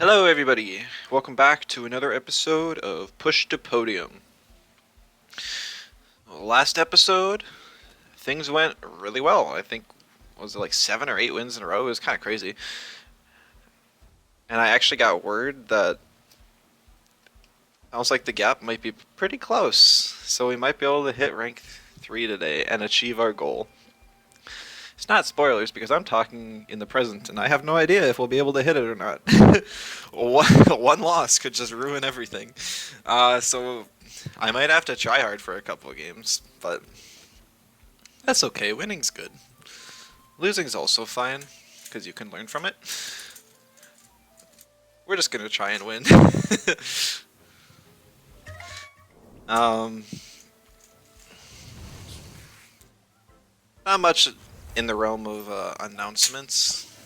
Hello, everybody. Welcome back to another episode of Push to Podium. Last episode, things went really well. I think, was it like 7 or 8 wins in a row? It was kind of crazy. And I actually got word that sounds like the gap might be pretty close. So we might be able to hit rank 3 today and achieve our goal. It's not spoilers because I'm talking in the present and I have no idea if we'll be able to hit it or not. one loss could just ruin everything. So I might have to try hard for a couple of games, but that's okay. Winning's good. Losing's also fine because you can learn from it. We're just gonna try and win. um, Not much in the realm of announcements.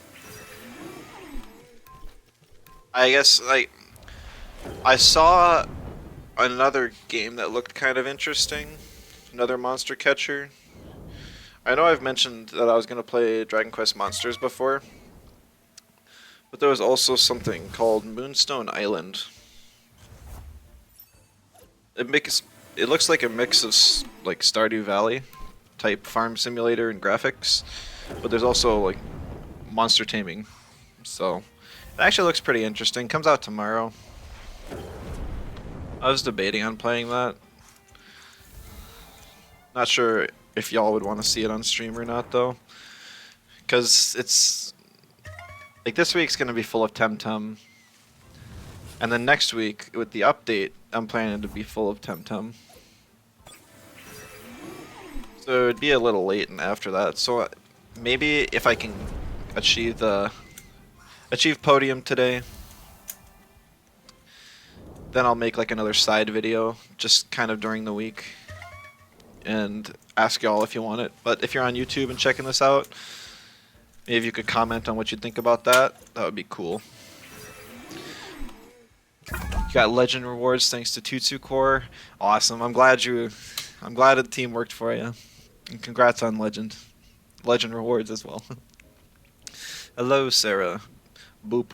I guess I saw another game that looked kind of interesting. Another monster catcher. I know I've mentioned that I was going to play Dragon Quest Monsters before, but there was also something called Moonstone Island. It looks like a mix of like Stardew Valley type farm simulator and graphics, but there's also like monster taming. So it actually looks pretty interesting. Comes out tomorrow. I was debating on playing that. Not sure if y'all would want to see it on stream or not though, because it's like this week's gonna be full of Temtem, and then next week with the update, I'm planning to be full of Temtem. So it'd be a little late and after that. So maybe if I can achieve Podium today, then I'll make like another side video just kind of during the week and ask y'all if you want it. But if you're on YouTube and checking this out, maybe you could comment on what you think about that. That would be cool. You got legend rewards thanks to Tutsu Core. Awesome. I'm glad the team worked for you. And congrats on legend. Legend rewards as well. Hello, Sarah. Boop.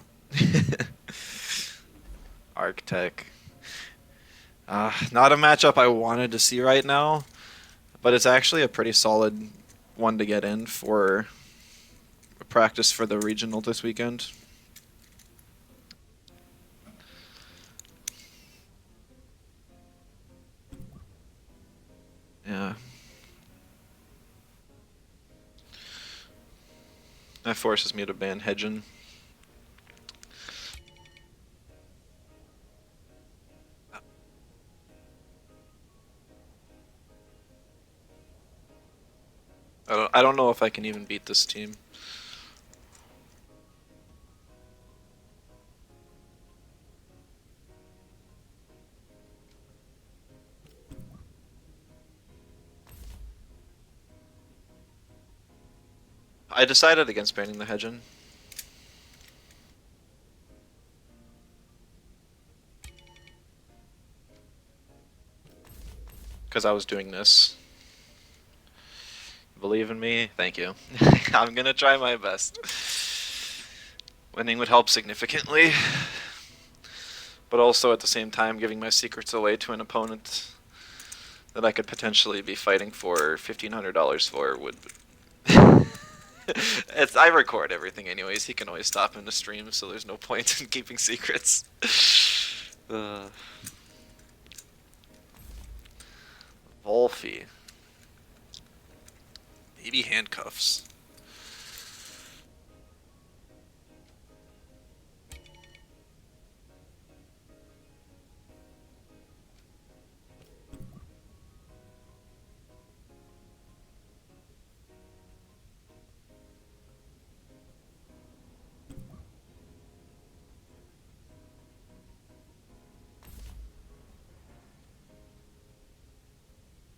Arctech. Not a matchup I wanted to see right now, but it's actually a pretty solid one to get in for practice for the regional this weekend. Yeah. That forces me to ban Hedgen. I don't know if I can even beat this team. I decided against banning the Hedgen. Because I was doing this. Believe in me? Thank you. I'm gonna try my best. Winning would help significantly, but also at the same time giving my secrets away to an opponent that I could potentially be fighting for $1,500 for would... I record everything anyways, he can always stop in the stream, so there's no point in keeping secrets. Wolfie. Maybe handcuffs.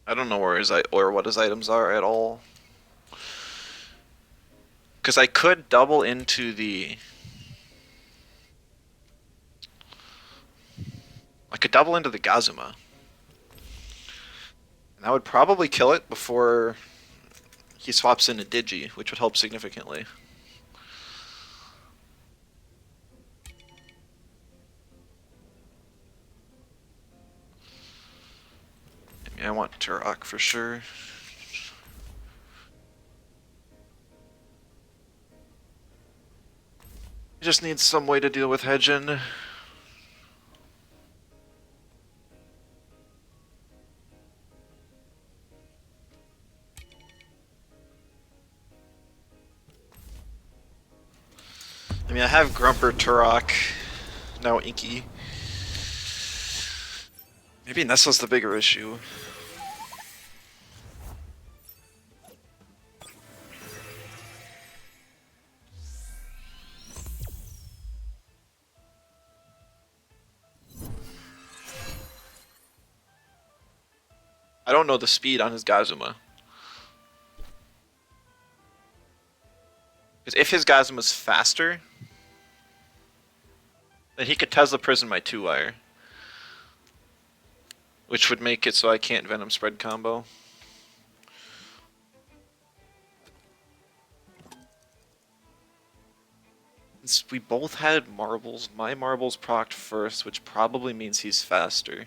I don't know what his items are at all. Because I could double into the... I could double into the Gazuma. And that would probably kill it before he swaps into Digi, which would help significantly. Yeah, I want Turok for sure. I just need some way to deal with Hedgen. I mean, I have Grumper, Turok, now Inky. Maybe Nestle's the bigger issue. I don't know the speed on his Gazuma. Because if his Gazuma's faster, then he could Tesla Prison my 2-wire. Which would make it so I can't Venom Spread combo. Since we both had marbles, my marbles procced first, which probably means he's faster.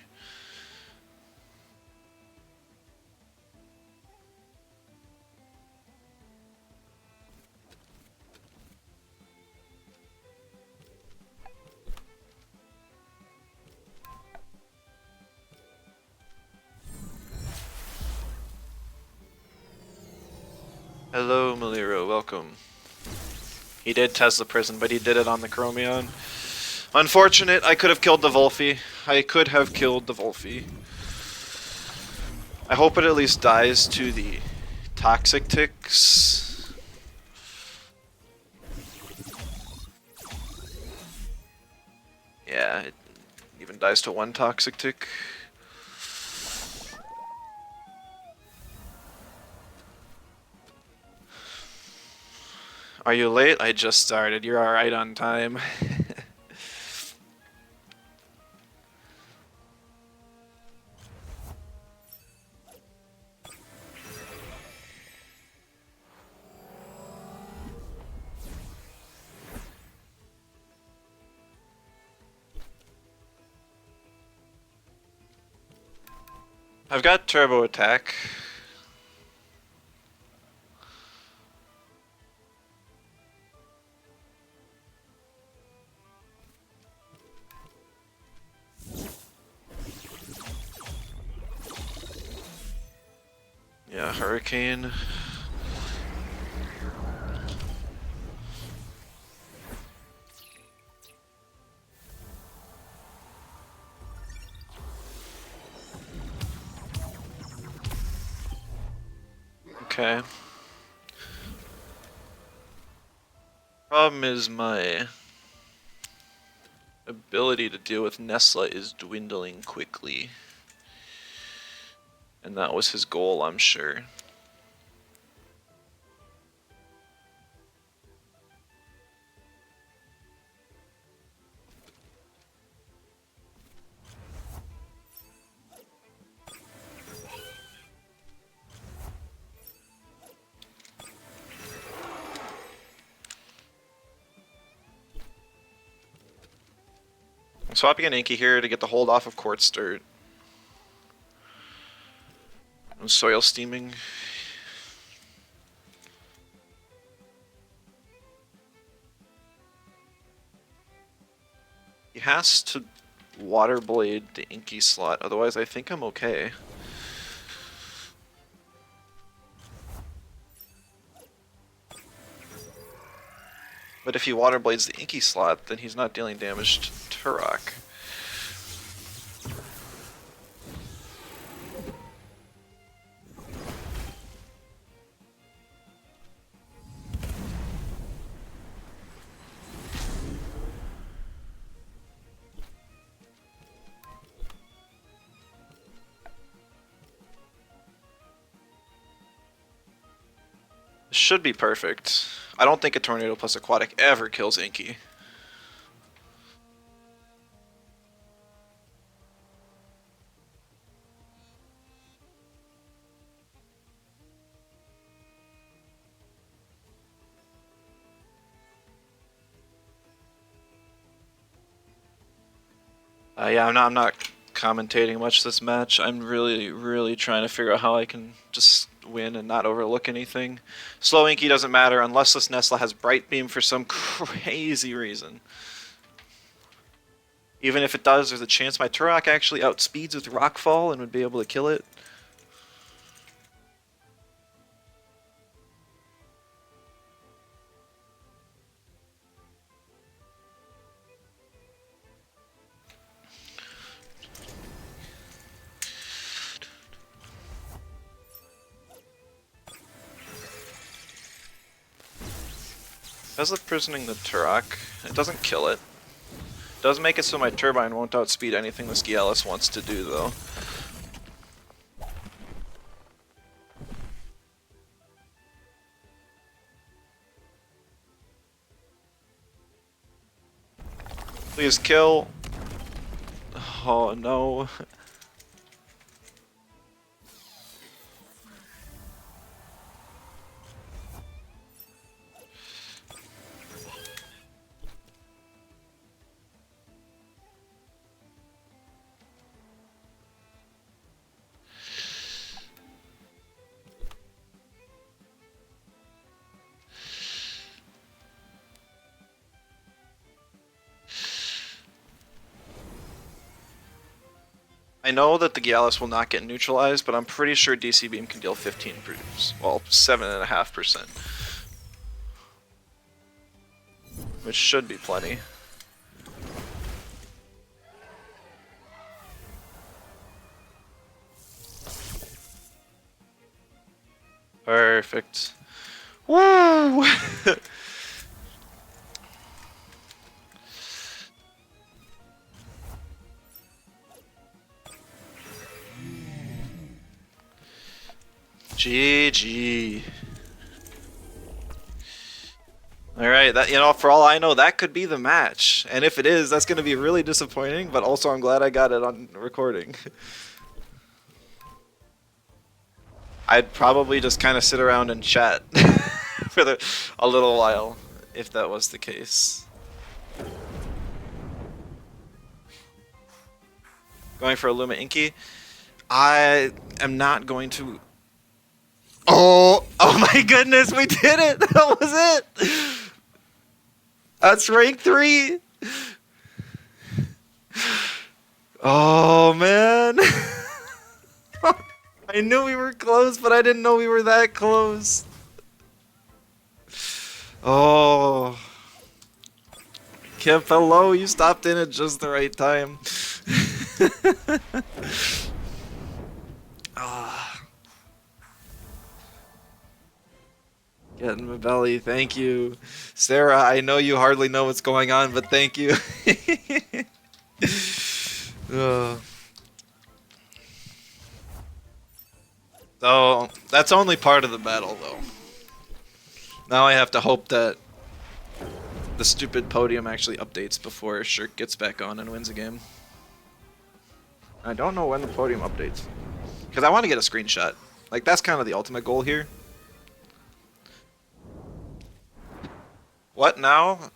Hello, Maliro, welcome. He did Tesla Prison, but he did it on the Chromion. Unfortunate, I could have killed the Volphy. I could have killed the Volphy. I hope it at least dies to the Toxic Ticks. Yeah, it even dies to 1 Toxic Tick. Are you late? I just started. You're alright on time. I've got Turbo Attack. Yeah, Hurricane. Okay. Problem is my ability to deal with Nestla is dwindling quickly. And that was his goal, I'm sure. I'm swapping an Inky here to get the hold off of Quartz Dirt. I'm soil steaming. He has to Water Blade the Inky slot, otherwise I think I'm okay. But if he Water Blades the Inky slot, then he's not dealing damage to Turok. Should be perfect. I don't think a Tornado plus Aquatic ever kills Inky. Yeah, I'm not commentating much this match. I'm really trying to figure out how I can just win and not overlook anything. Slow Inky doesn't matter unless this Nestle has Bright Beam for some crazy reason. Even if it does, there's a chance my Turok actually outspeeds with Rockfall and would be able to kill it. As of prisoning the Turok, it doesn't kill it. It does make it so my Turbine won't outspeed anything this Gialis wants to do, though. Please kill. Oh no. I know that the Gialis will not get neutralized, but I'm pretty sure DC Beam can deal 15%, well, 7.5%. Which should be plenty. Perfect. Woo! GG. Alright, that, you know, for all I know, that could be the match. And if it is, that's going to be really disappointing, but also I'm glad I got it on recording. I'd probably just kind of sit around and chat for a little while, if that was the case. Going for a Luma Inky. I am not going to... Oh my goodness, we did it! That was it! That's rank 3! Oh man! I knew we were close, but I didn't know we were that close. Oh. Kip, hello, you stopped in at just the right time. Get in my belly, thank you. Sarah, I know you hardly know what's going on, but thank you. So, that's only part of the battle, though. Now I have to hope that the stupid Podium actually updates before Shirk gets back on and wins a game. I don't know when the Podium updates. Because I want to get a screenshot. Like, that's kind of the ultimate goal here. What now?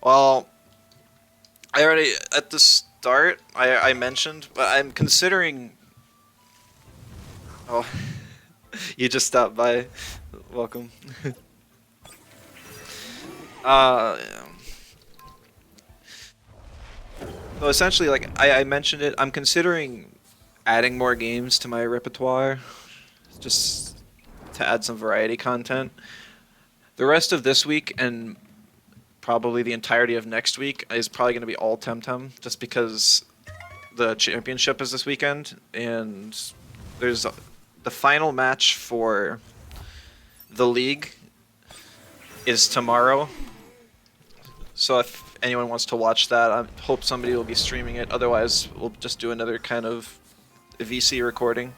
Well, I already, at the start, I mentioned, but I'm considering... Oh, you just stopped by. Welcome. Yeah. So essentially, like, I mentioned it, I'm considering adding more games to my repertoire, just to add some variety content. The rest of this week and probably the entirety of next week is probably going to be all Temtem, just because the championship is this weekend, and there's the final match for the league is tomorrow. So if anyone wants to watch that, I hope somebody will be streaming it. Otherwise, we'll just do another kind of VC recording.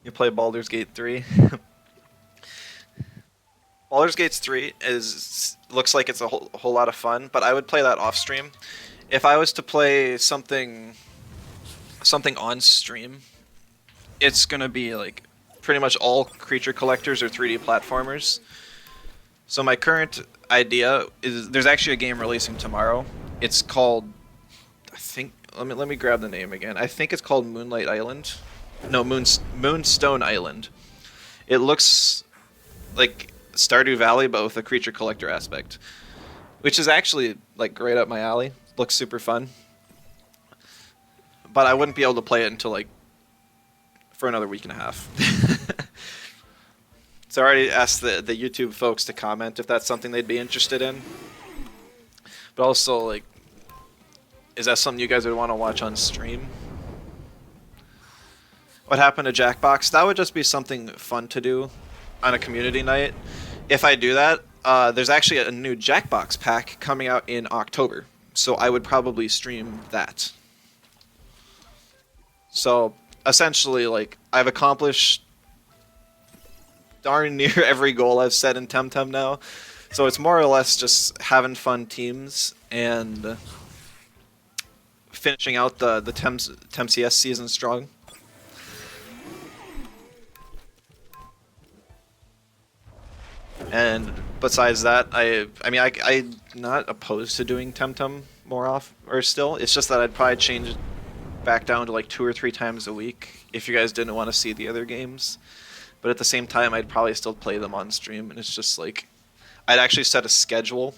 You play Baldur's Gate 3. Baldur's Gate 3 looks like it's a whole lot of fun, but I would play that off stream. If I was to play something on stream, it's gonna be like pretty much all creature collectors or 3D platformers. So my current idea is there's actually a game releasing tomorrow It's called, I think. Let me grab the name again. I think it's called Moonlight Island. No, Moonstone Island. It looks like Stardew Valley, but with a creature collector aspect, which is actually like right up my alley. Looks super fun, but I wouldn't be able to play it until like for another week and a half. So I already asked the YouTube folks to comment if that's something they'd be interested in. But also, like, is that something you guys would want to watch on stream? What happened to Jackbox? That would just be something fun to do on a community night. If I do that, there's actually a new Jackbox pack coming out in October. So I would probably stream that. So essentially, like, I've accomplished darn near every goal I've set in Temtem now. So it's more or less just having fun teams and finishing out the TemCS season strong. And besides that, I'm not opposed to doing Temtem more off or still. It's just that I'd probably change it back down to like 2 or 3 times a week if you guys didn't want to see the other games. But at the same time, I'd probably still play them on stream, and it's just like I'd actually set a schedule,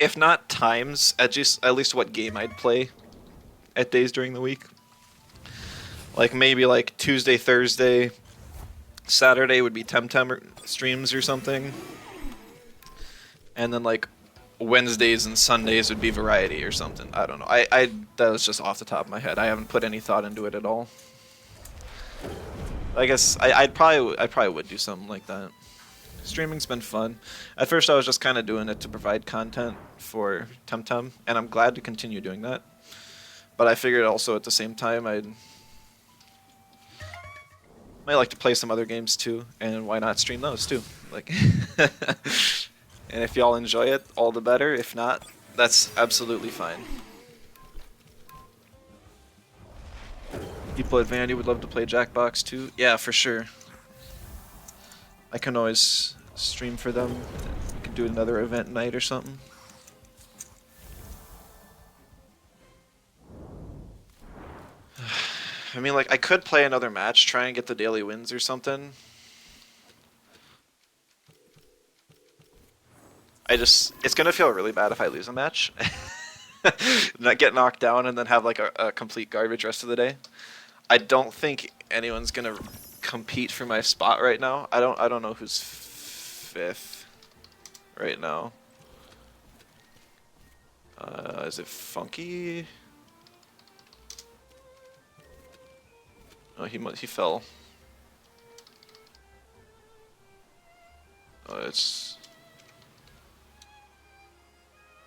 if not times, at least what game I'd play at days during the week. Like maybe like Tuesday, Thursday, Saturday would be Temtem streams or something, and then like Wednesdays and Sundays would be variety or something. I don't know. I that was just off the top of my head. I haven't put any thought into it at all. I guess I probably would do something like that. Streaming's been fun. At first, I was just kind of doing it to provide content for Temtem, and I'm glad to continue doing that. But I figured also at the same time I might like to play some other games too, and why not stream those too? Like, and if y'all enjoy it, all the better. If not, that's absolutely fine. People at Vandy would love to play Jackbox too. Yeah, for sure. I can always stream for them. We can do another event night or something. I mean, like, I could play another match, try and get the daily wins or something. It's gonna feel really bad if I lose a match. Not get knocked down and then have like a complete garbage rest of the day. I don't think anyone's gonna compete for my spot right now. I don't know who's 5th right now. Is it Funky? Oh, he fell. Oh, it's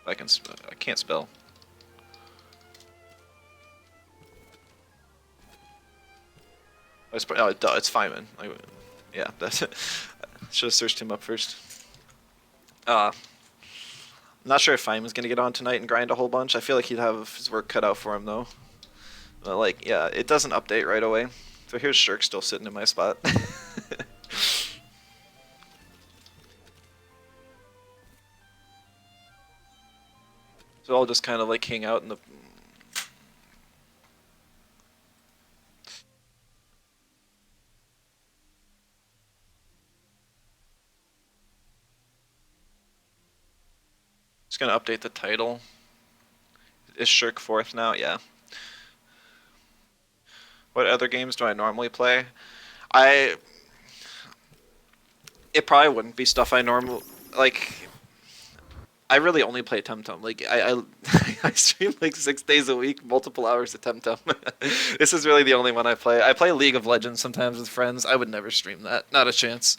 I can't spell. Oh, it's Feynman. Yeah, that's it. Should have searched him up first. I'm not sure if Feynman's gonna get on tonight and grind a whole bunch. I feel like he'd have his work cut out for him though. But like, yeah, it doesn't update right away. So here's Shirk still sitting in my spot. So I'll just kind of like hang out in the. Just gonna update the title. Is Shirk 4th now? Yeah. What other games do I normally play? It probably wouldn't be stuff I normally like. I really only play Temtem. Like I stream like 6 days a week, multiple hours of Temtem. This is really the only one I play. I play League of Legends sometimes with friends. I would never stream that. Not a chance.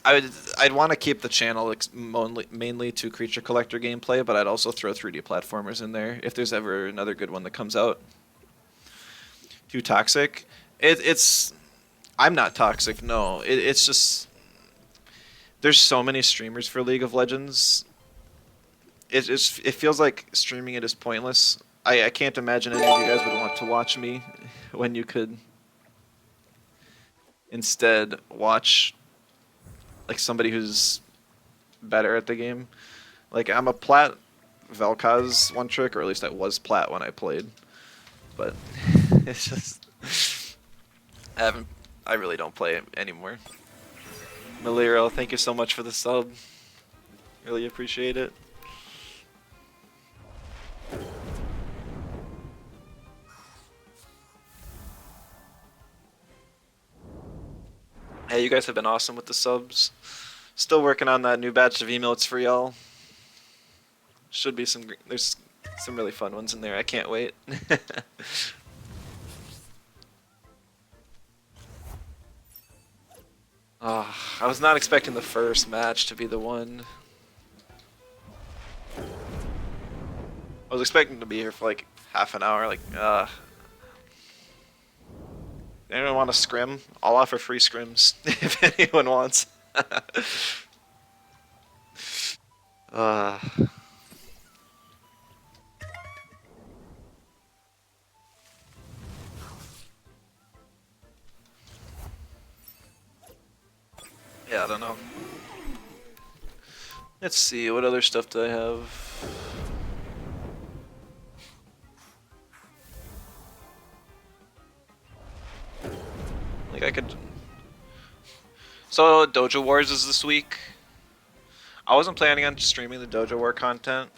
I'd want to keep the channel mainly to creature collector gameplay, but I'd also throw 3D platformers in there if there's ever another good one that comes out. Too toxic? It's I'm not toxic. No, it's just there's so many streamers for League of Legends. It feels like streaming it is pointless. I can't imagine any of you guys would want to watch me when you could instead watch like somebody who's better at the game. Like, I'm a plat Vel'Koz one trick, or at least I was plat when I played. But it's just I really don't play it anymore. Maliro, thank you so much for the sub. Really appreciate it. Hey, you guys have been awesome with the subs. Still working on that new batch of emotes for y'all. Should be there's some really fun ones in there. I can't wait. Oh, I was not expecting the first match to be the one. I was expecting to be here for like half an hour. Like, anyone want to scrim? I'll offer free scrims if anyone wants. uh, yeah, I don't know. Let's see, what other stuff do I have? Like I could... So, Dojo Wars is this week. I wasn't planning on streaming the Dojo War content.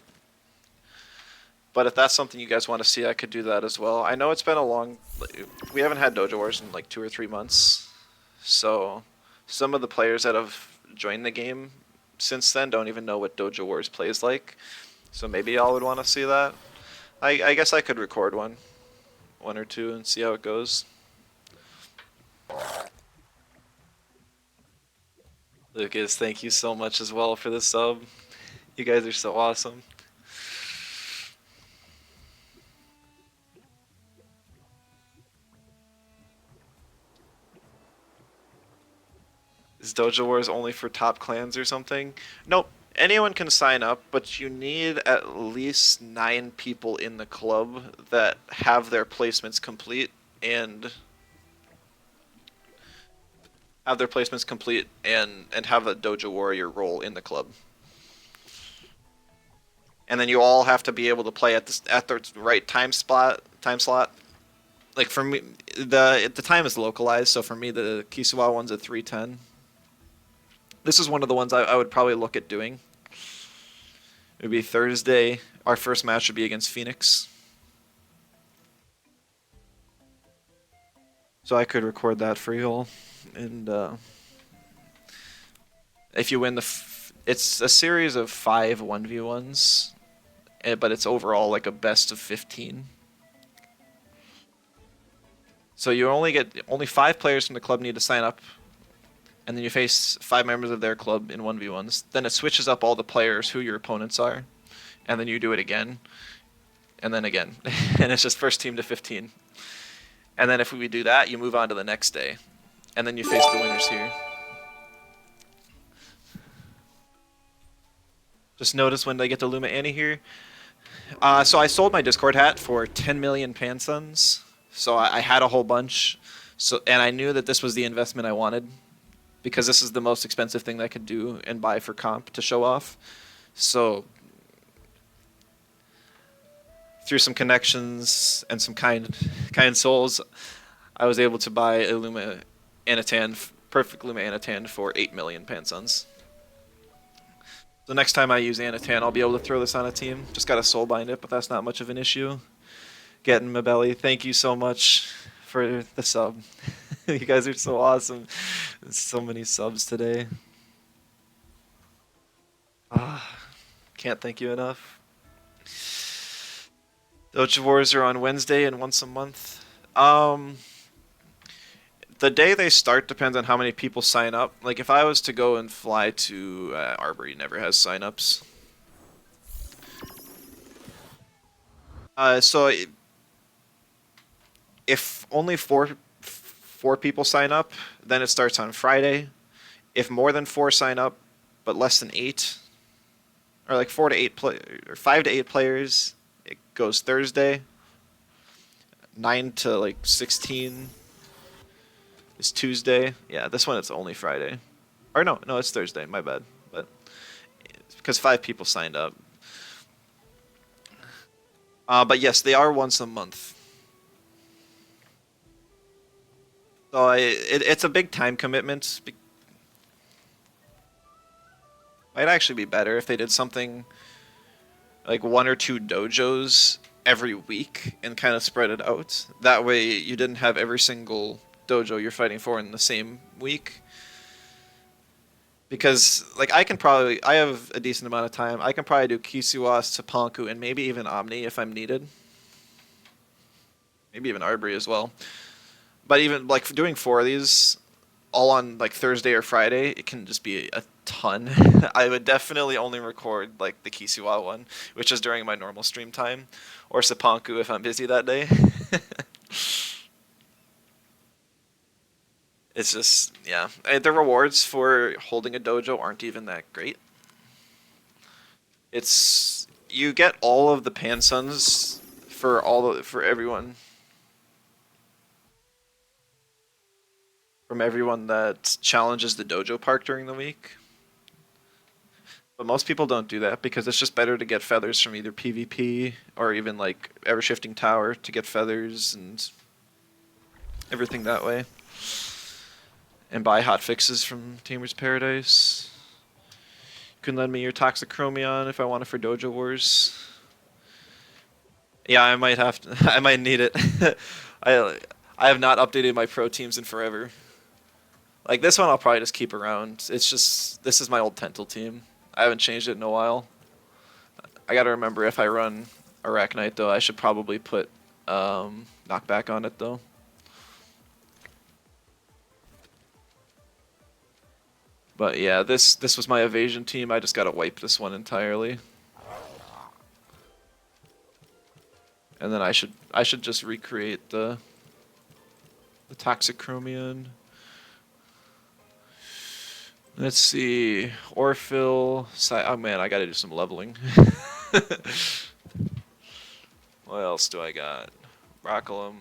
But if that's something you guys want to see, I could do that as well. I know it's been a long... We haven't had Dojo Wars in like 2 or 3 months. So, some of the players that have joined the game since then don't even know what Dojo Wars plays like. So maybe y'all would want to see that. I guess I could record one or two, and see how it goes. Lucas, thank you so much as well for the sub. You guys are so awesome. Is Dojo Wars only for top clans or something? Nope. Anyone can sign up, but you need at least 9 people in the club that have their placements complete and have a Dojo Warrior role in the club. And then you all have to be able to play at the right time slot. Like for me, the time is localized, so for me the Kisuwa one's at 3:10. This is one of the ones I would probably look at doing. It would be Thursday. Our first match would be against Phoenix. So I could record that for y'all. And if you win it's a series of 5 1v1s, but it's overall like a best of 15. So you only 5 players from the club need to sign up, and then you face 5 members of their club in 1v1s. Then it switches up all the players who your opponents are, and then you do it again, and then again, and it's just first team to 15. And then if we do that, you move on to the next day, and then you face the winners here. Just notice when I get to Luma Annie here. So I sold my Discord hat for 10 million Pansuns. So I had a whole bunch. And I knew that this was the investment I wanted, because this is the most expensive thing that I could do and buy for comp to show off. So through some connections and some kind souls, I was able to buy a Luma Anatan, perfect Luma Anatan for 8 million Pansuns. So next time I use Anatan, I'll be able to throw this on a team. Just got to soul bind it, but that's not much of an issue. Getting my belly. Thank you so much for the sub. You guys are so awesome. There's so many subs today. Can't thank you enough. Dojo Wars are on Wednesday and once a month. The day they start depends on how many people sign up. Like if I was to go and fly to Arbery, never has signups. So if only four people sign up, then it starts on Friday. If more than 4 sign up, but less than 8, or like 4 to 8 or 5 to 8 players, it goes Thursday. 9 to like 16 is Tuesday. Yeah, this one it's only Friday. Or no, it's Thursday. My bad. But because 5 people signed up. But yes, they are once a month. So it's a big time commitment. Might actually be better if they did something like 1 or 2 dojos every week and kind of spread it out. That way you didn't have every single dojo you're fighting for in the same week. Because like I have a decent amount of time. I can probably do Kisuwa, Sapanku, and maybe even Omni if I'm needed. Maybe even Arbery as well. But even like doing 4 of these all on like Thursday or Friday, it can just be a ton. I would definitely only record like the Kisuwa one, which is during my normal stream time, or Sapanku if I'm busy that day. It's just, yeah. The rewards for holding a dojo aren't even that great. It's you get all of the Pansuns for everyone. From everyone that challenges the dojo park during the week. But most people don't do that because it's just better to get feathers from either PvP or even like Ever Shifting Tower to get feathers and everything that way. And buy hot fixes from Tamer's Paradise. You can lend me your Toxicromion if I want it for Dojo Wars. Yeah, I might have to. I might need it. I have not updated my pro teams in forever. Like this one I'll probably just keep around. It's just this is my old Tental team. I haven't changed it in a while. I gotta remember if I run Arachnite though, I should probably put knockback on it though. But yeah, this was my evasion team. I just gotta wipe this one entirely. And then I should just recreate the Toxicromion. Let's see, Orphil. Oh man, I gotta do some leveling. What else do I got? Broccolum.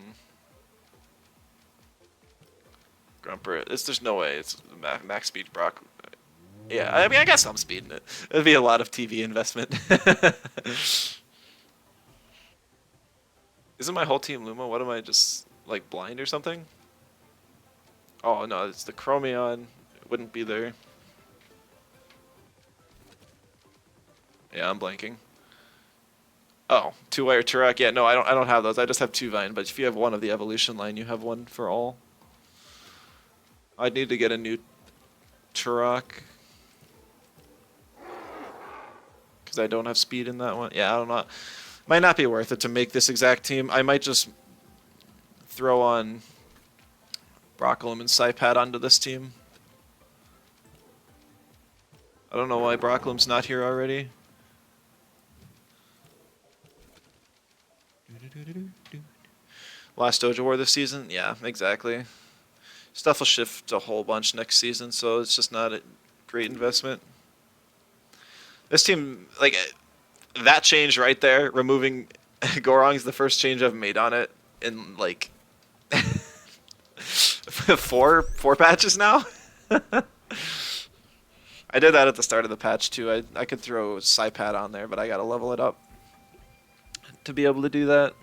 Grumper. There's no way it's max speed Brock. Yeah, I mean I got some speed in it. It'd be a lot of TV investment. Isn't my whole team Luma? What am I just like blind or something? Oh no, it's the Chromion. It wouldn't be there. Yeah, I'm blanking. Oh, 2-wire Turok. Yeah, no, I don't have those. I just have 2 Vine, but if you have one of the evolution line, you have one for all. I'd need to get a new Turok. Because I don't have speed in that one. Yeah, I don't know. Might not be worth it to make this exact team. I might just throw on Broccolum and Psypad onto this team. I don't know why Broccolum's not here already. Last Dojo War this season? Yeah, exactly. Stuff will shift a whole bunch next season, so it's just not a great investment. This team, like, that change right there, removing Gorong's the first change I've made on it in, like, four patches now? I did that at the start of the patch, too. I could throw Psypad on there, but I gotta level it up to be able to do that.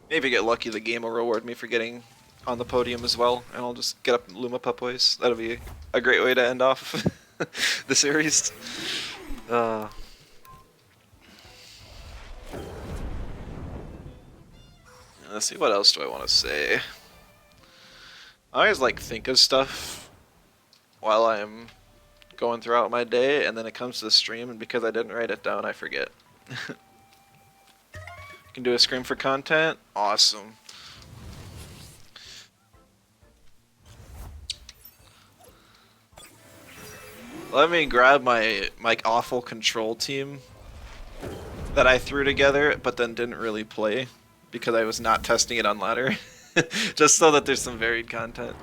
Maybe get lucky the game will reward me for getting on the podium as well, and I'll just get up Luma Pupways. That'll be a great way to end off the series. Let's see, what else do I want to say? I always like think of stuff while I'm going throughout my day, and then it comes to the stream, and because I didn't write it down, I forget. Can do a scream for content? Awesome. Let me grab my awful control team that I threw together, but then didn't really play because I was not testing it on ladder. Just so that there's some varied content.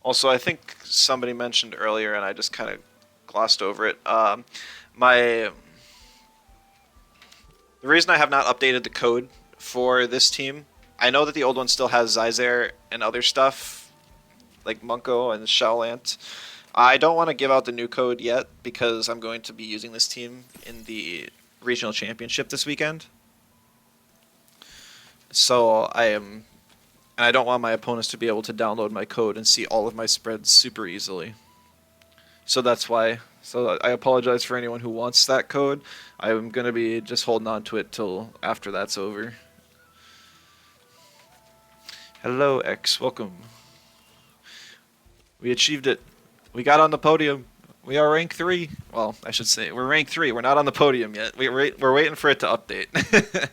Also, I think somebody mentioned earlier, and I just kind of glossed over it. My The reason I have not updated the code for this team, I know that the old one still has Zyzare and other stuff like Munko and Showlant. I don't want to give out the new code yet because I'm going to be using this team in the regional championship this weekend. So and I don't want my opponents to be able to download my code and see all of my spreads super easily. So that's why. So I apologize for anyone who wants that code. I'm going to be just holding on to it till after that's over. Hello, X. Welcome. We achieved it. We got on the podium. We are rank 3. Well, I should say we're rank 3. We're not on the podium yet. We're waiting for it to update.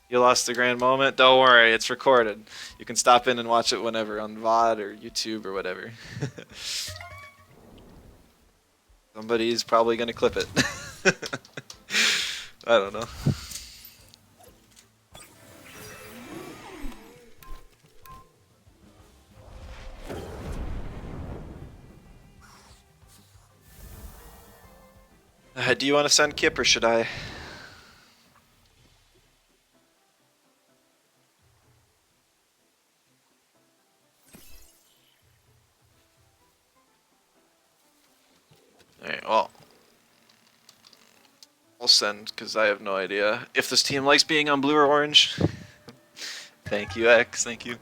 You lost the grand moment? Don't worry, it's recorded. You can stop in and watch it whenever on VOD or YouTube or whatever. Somebody's probably going to clip it. I don't know. Do you want to send Kip or should I? Alright, well. I'll send because I have no idea if this team likes being on blue or orange. Thank you, X. Thank you.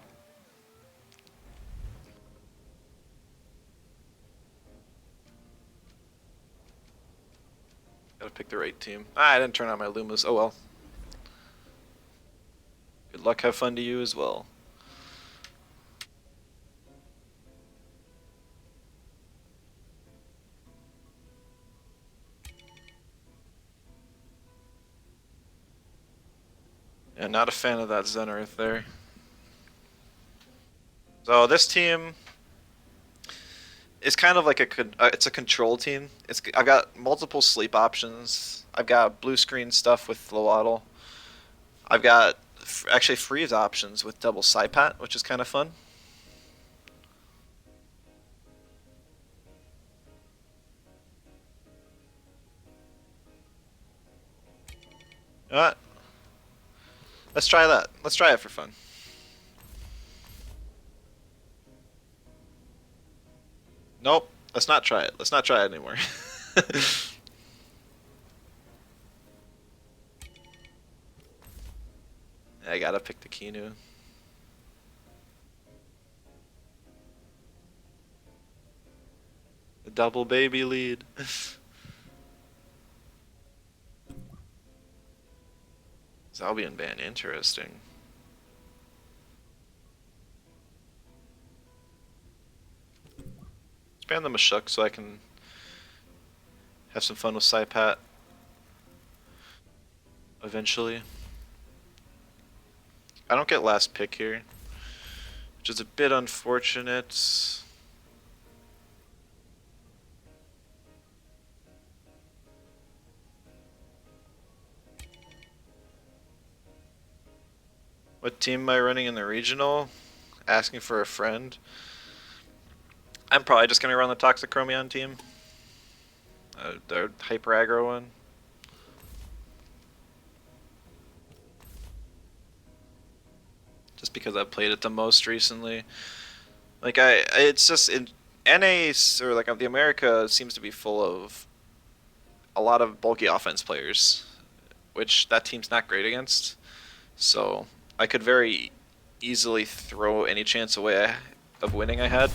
Gotta pick the right team. I didn't turn on my Lumas. Oh well. Good luck, have fun to you as well. Yeah, not a fan of that Zenith there. So this team is kind of like it's a control team. I've got multiple sleep options. I've got blue screen stuff with Lowaddle. I've got actually freeze options with double Psypat, which is kind of fun. You know what? Let's try that. Let's try it for fun. Nope. Let's not try it. Let's not try it anymore. I gotta pick the Kinu. The double baby lead. Zalbian ban, interesting. Let's ban the Mashuk so I can have some fun with Psypat eventually. I don't get last pick here, which is a bit unfortunate. What team am I running in the regional? Asking for a friend. I'm probably just gonna run the Toxicromion team. The hyper aggro one. Just because I've played it the most recently. Like it's just in NA or like the America seems to be full of a lot of bulky offense players, which that team's not great against. So I could very easily throw any chance away of winning I had.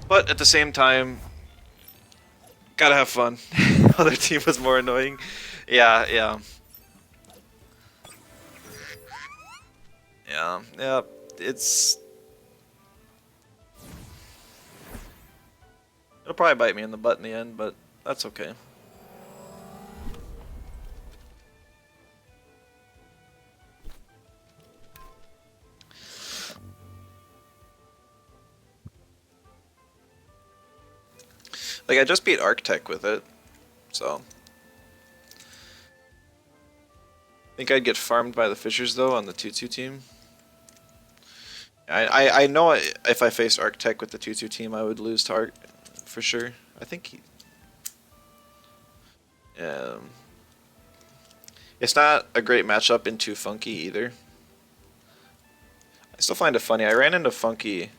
But at the same time, gotta have fun. Other team was more annoying. Yeah. Yeah. It'll probably bite me in the butt in the end, but that's okay. Like, I just beat Arctech with it, so. I think I'd get farmed by the Fishers, though, on the 2-2 team. I know if I faced Arctech with the 2-2 team, I would lose to Arc for sure. I think he... It's not a great matchup in 2 Funky either. I still find it funny. I ran into Funky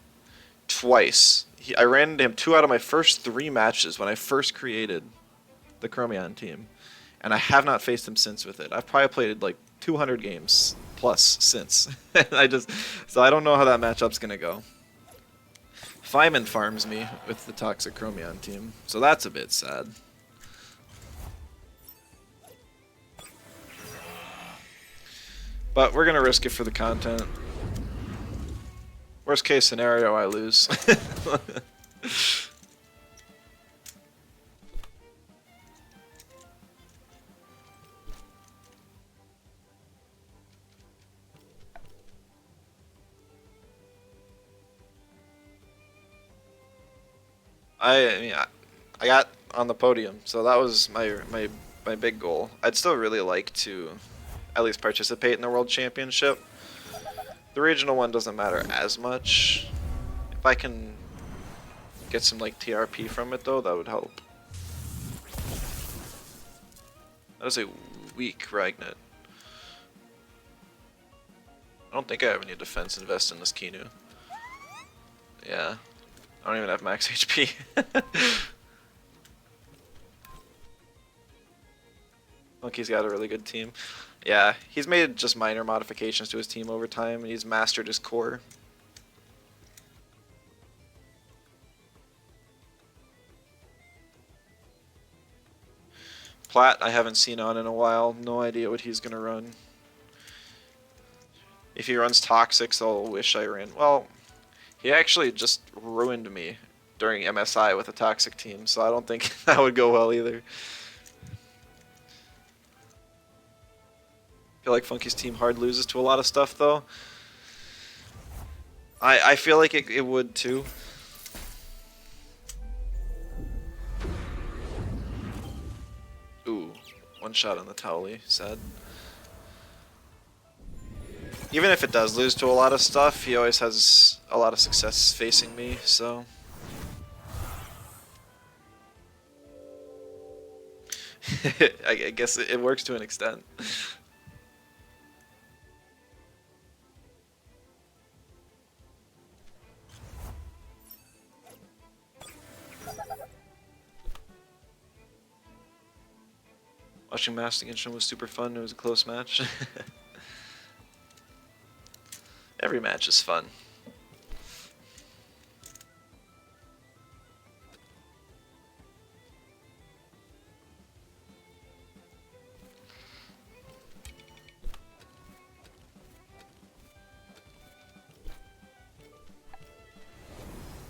twice. I ran into him 2 out of my first 3 matches when I first created the Chromion team. And I have not faced him since with it. I've probably played like 200 games plus since. So I don't know how that matchup's gonna go. Feynman farms me with the Toxic Chromion team, so that's a bit sad. But we're gonna risk it for the content. Worst case scenario, I lose. I mean, I got on the podium, so that was my big goal. I'd still really like to at least participate in the World Championship. The regional one doesn't matter as much. If I can get some like TRP from it though, that would help. That is a weak Ragnet. I don't think I have any defense invest in this Kinu. Yeah. I don't even have max HP. Monkey's got a really good team. Yeah, he's made just minor modifications to his team over time, and he's mastered his core. Platt, I haven't seen on in a while. No idea what he's gonna run. If he runs Toxics, I'll wish I ran. Well, he actually just ruined me during MSI with a Toxic team, so I don't think that would go well either. I feel like Funky's team hard loses to a lot of stuff, though. I feel like it would, too. Ooh, one shot on the Towley, sad. Even if it does lose to a lot of stuff, he always has a lot of success facing me, so... I guess it works to an extent. Watching Master against him was super fun. It was a close match. Every match is fun.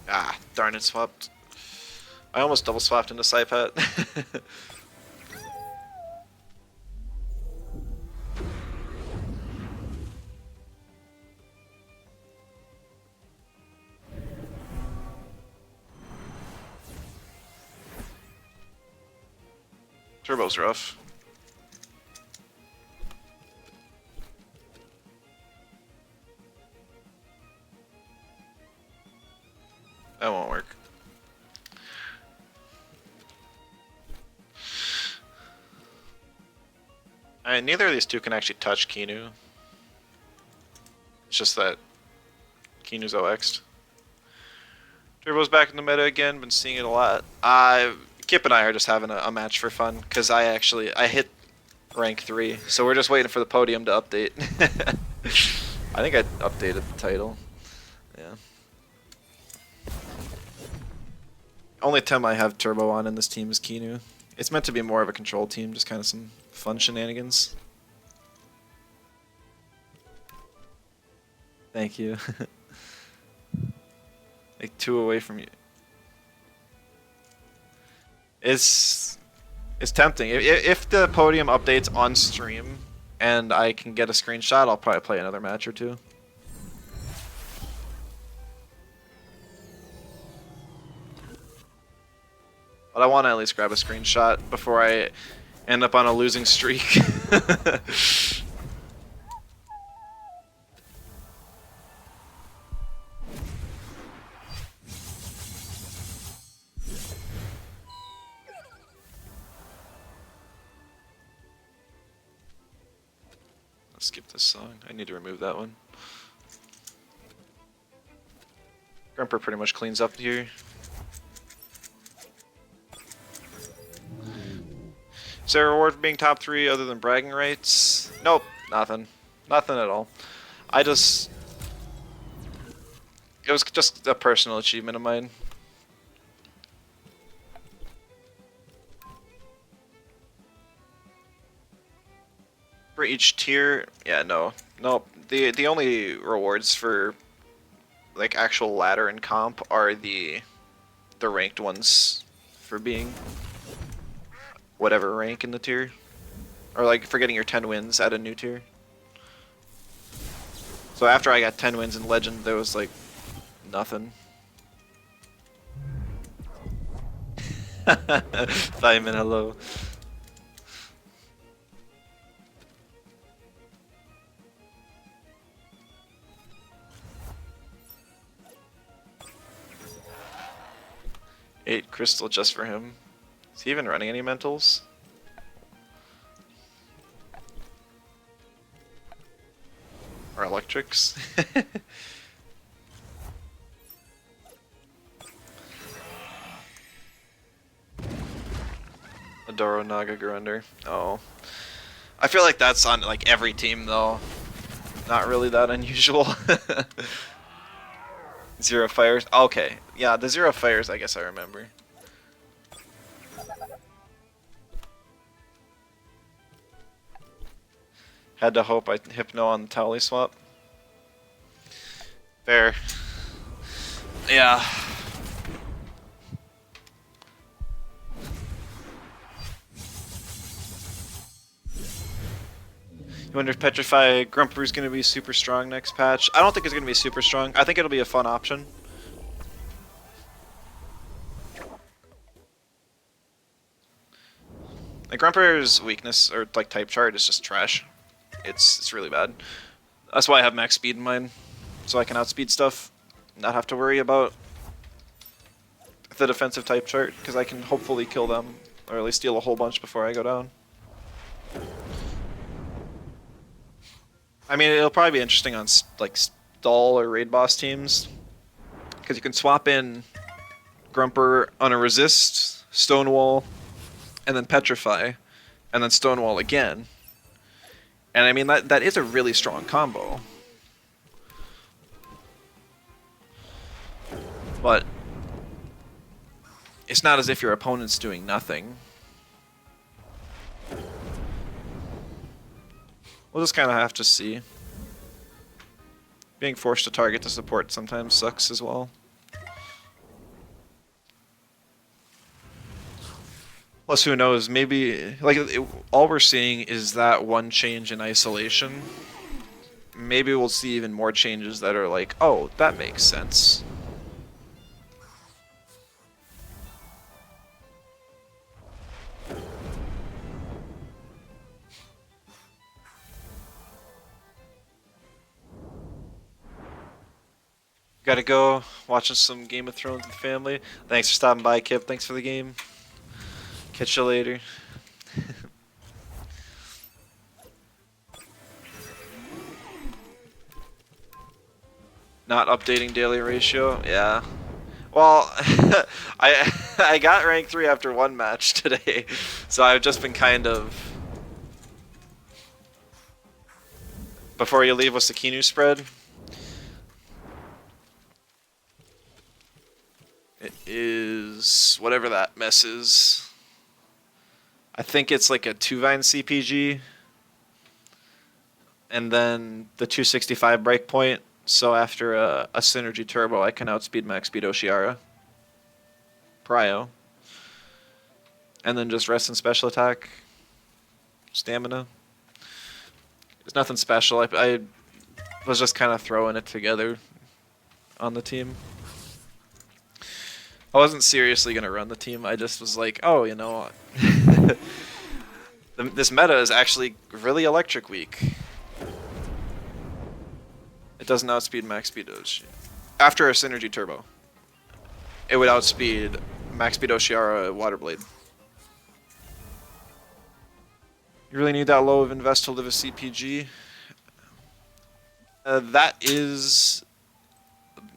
Ah, darn it, swapped. I almost double swapped into Saipat. Turbo's rough. That won't work. Alright, neither of these two can actually touch Kinu. It's just that Kinu's OX'd. Turbo's back in the meta again, been seeing it a lot. Kip and I are just having a match for fun, because I hit rank 3, so we're just waiting for the podium to update. I think I updated the title. Yeah. Only time I have Turbo on in this team is Kinu. It's meant to be more of a control team, just kind of some fun shenanigans. Thank you. Like 2 away from you. It's tempting. If the podium updates on stream and I can get a screenshot, I'll probably play another match or 2. But I want to at least grab a screenshot before I end up on a losing streak. Let's skip this song. I need to remove that one. Grumper pretty much cleans up here. Is there a reward for being top 3 other than bragging rights? Nope, nothing. Nothing at all. It was just a personal achievement of mine. For each tier, yeah, no. Nope. The only rewards for like actual ladder and comp are the ranked ones for being whatever rank in the tier. Or like for getting your 10 wins at a new tier. So after I got 10 wins in Legend, there was like nothing. Simon, hello. Eight crystal just for him. Is he even running any mentals? Or electrics? Adoro Naga Grunder. Oh. I feel like that's on like every team though. Not really that unusual. Zero fires. Okay. Yeah, the zero fires I guess I remember. Had to hope I hypno on the Towley swap. Fair. Yeah. You wonder if Petrify Grumper is going to be super strong next patch? I don't think it's going to be super strong. I think it'll be a fun option. Like Grumper's weakness or like type chart is just trash. It's really bad. That's why I have max speed in mine, so I can outspeed stuff, not have to worry about the defensive type chart, because I can hopefully kill them, or at least steal a whole bunch before I go down. I mean, it'll probably be interesting on like stall or raid boss teams, because you can swap in Grumper on a resist, Stonewall, and then Petrify, and then Stonewall again. And I mean, that is a really strong combo. But it's not as if your opponent's doing nothing. We'll just kind of have to see. Being forced to target the support sometimes sucks as well. Plus, who knows, maybe, like, all we're seeing is that one change in isolation. Maybe we'll see even more changes that are like, oh, that makes sense. Gotta go, watching some Game of Thrones with the family. Thanks for stopping by, Kip. Thanks for the game. Catch you later. Not updating daily ratio? Yeah. Well, I got rank 3 after one match today, so I've just been kind of... Before you leave, what's the Kinu spread? It is whatever that mess is. I think it's like a 2-vine CPG, and then the 265 breakpoint. So after a synergy turbo, I can outspeed max speed Oshiara. Prio. And then just rest and special attack. Stamina. There's nothing special. I was just kind of throwing it together on the team. I wasn't seriously gonna run the team. I just was like, oh, you know, this meta is actually really electric weak. It doesn't outspeed max speed Doge. After a synergy turbo, it would outspeed max speed Oshiara Waterblade. You really need that low of invest to live a CPG. That is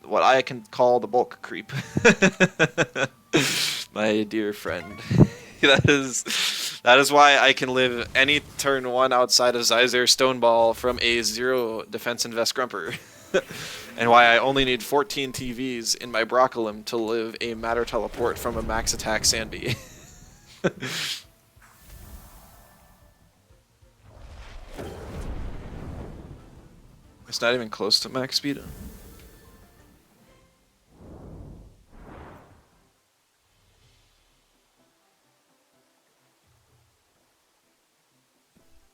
what I can call the bulk creep. My dear friend. That is why I can live any turn 1 outside of Zyzer Stoneball from a 0 defense invest Grumper. And why I only need 14 TVs in my Broccolum to live a Matter Teleport from a max attack Sandbee. It's not even close to max speed.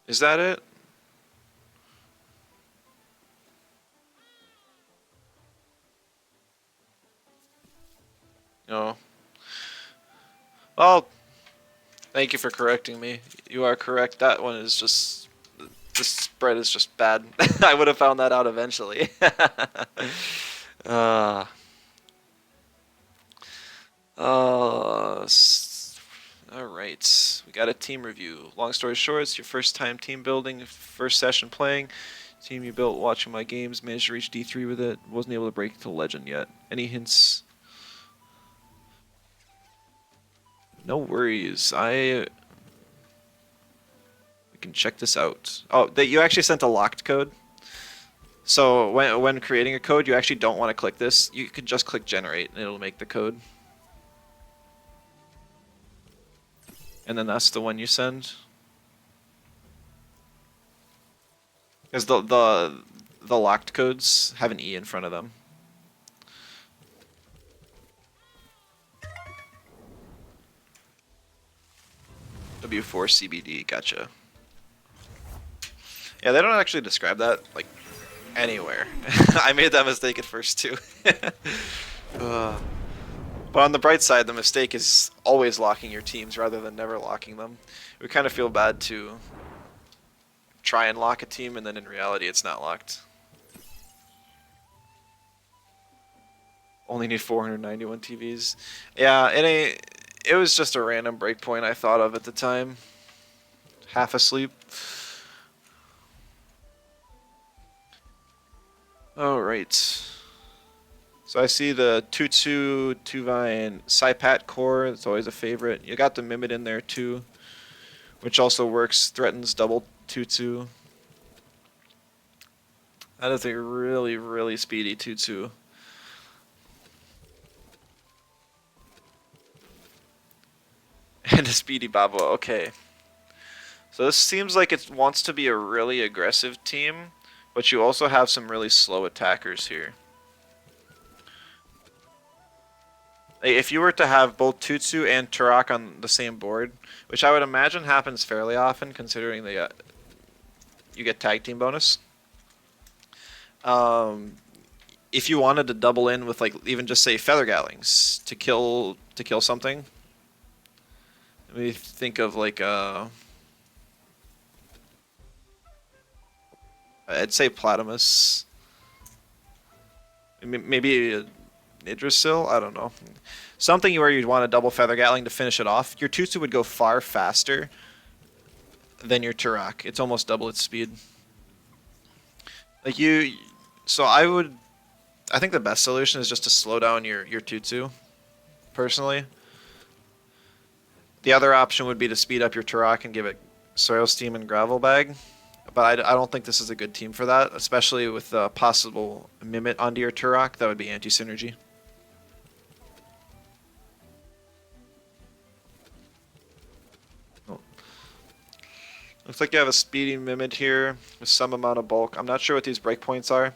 Is that it? No. Well, thank you for correcting me. You are correct. That one is just... The spread is just bad. I would have found that out eventually. uh, Alright. We got a team review. Long story short, it's your first time team building, first session playing. Team you built watching my games, managed to reach D3 with it. Wasn't able to break it to legend yet. Any hints? No worries. We can check this out. Oh, that you actually sent a locked code. So when creating a code, you actually don't want to click this. You can just click generate and it'll make the code. And then that's the one you send. Because the locked codes have an E in front of them. W4 CBD, gotcha. Yeah, they don't actually describe that like anywhere. I made that mistake at first too. But on the bright side, the mistake is always locking your teams rather than never locking them. We kind of feel bad to try and lock a team and then in reality it's not locked. Only need 491 TVs. Yeah, it was just a random breakpoint I thought of at the time. Half asleep. Alright. So I see the 2-2 Tuvine Saipat core. It's always a favorite. You got the Mimid in there too, which also works. Threatens double 2-2. That is a really, really speedy 2-2. And a speedy Babua. Okay. So this seems like it wants to be a really aggressive team, but you also have some really slow attackers here. If you were to have both Tutsu and Turok on the same board, which I would imagine happens fairly often considering you get tag team bonus. If you wanted to double in with like even just say Feather Gallings to kill something. Let me think of like I'd say Platimus. Maybe Idrisil? I don't know. Something where you'd want a double Feather Gatling to finish it off. Your Tutsu would go far faster than your Turok. It's almost double its speed. Like so I think the best solution is just to slow down your Tutsu, personally. The other option would be to speed up your Turok and give it Soil Steam and Gravel Bag. But I don't think this is a good team for that, especially with a possible Mimit onto your Turok. That would be anti-synergy. Oh. Looks like you have a speedy Mimit here with some amount of bulk. I'm not sure what these breakpoints are.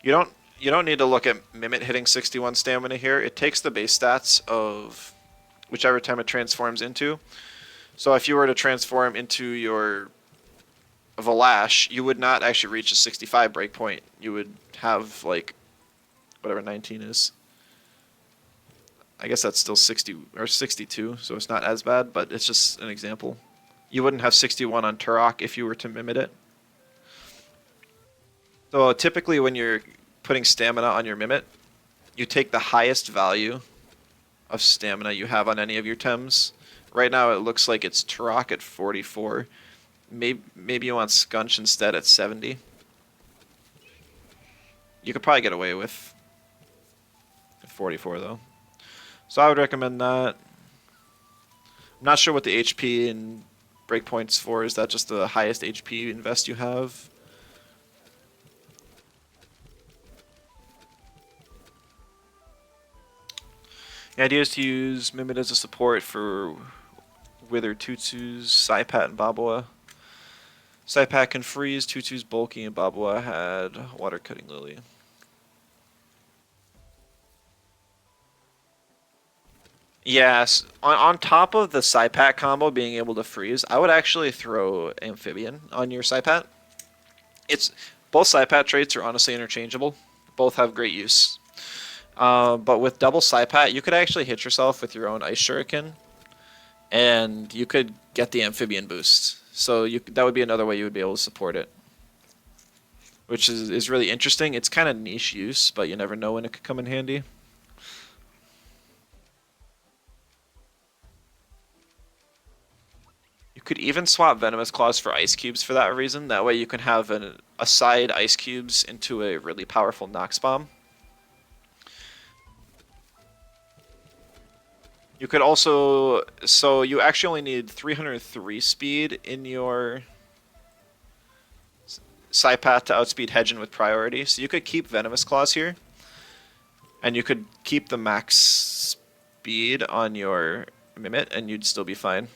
You don't need to look at Mimit hitting 61 stamina here. It takes the base stats of whichever time it transforms into. So if you were to transform into your Valash, you would not actually reach a 65 breakpoint. You would have like whatever 19 is. I guess that's still 60 or 62, so it's not as bad, but it's just an example. You wouldn't have 61 on Turok if you were to mimic it. So typically when you're putting stamina on your mimic, you take the highest value of stamina you have on any of your Tems. Right now it looks like it's Turok at 44. Maybe you want Scunch instead at 70. You could probably get away with 44 though. So I would recommend that. I'm not sure what the HP and breakpoints for. Is that just the highest HP invest you have? The idea is to use Mimid as a support for Wither, Tutsus, Saipat, and Babua. Saipat can freeze, Tutsu's bulky, and Babua had Water Cutting Lily. Yes, on top of the Saipat combo being able to freeze, I would actually throw Amphibian on your Saipat. It's both Saipat traits are honestly interchangeable. Both have great use. But with double Saipat, you could actually hit yourself with your own Ice Shuriken, and you could get the Amphibian boost. So that would be another way you would be able to support it, which is really interesting. It's kind of niche use, but you never know when it could come in handy. You could even swap Venomous Claws for Ice Cubes for that reason. That way you can have a side Ice Cubes into a really powerful Nox Bomb. You could also... So you actually only need 303 speed in your Saipat to outspeed Hedgen with priority. So you could keep Venomous Claws here. And you could keep the max speed on your Mimit and you'd still be fine.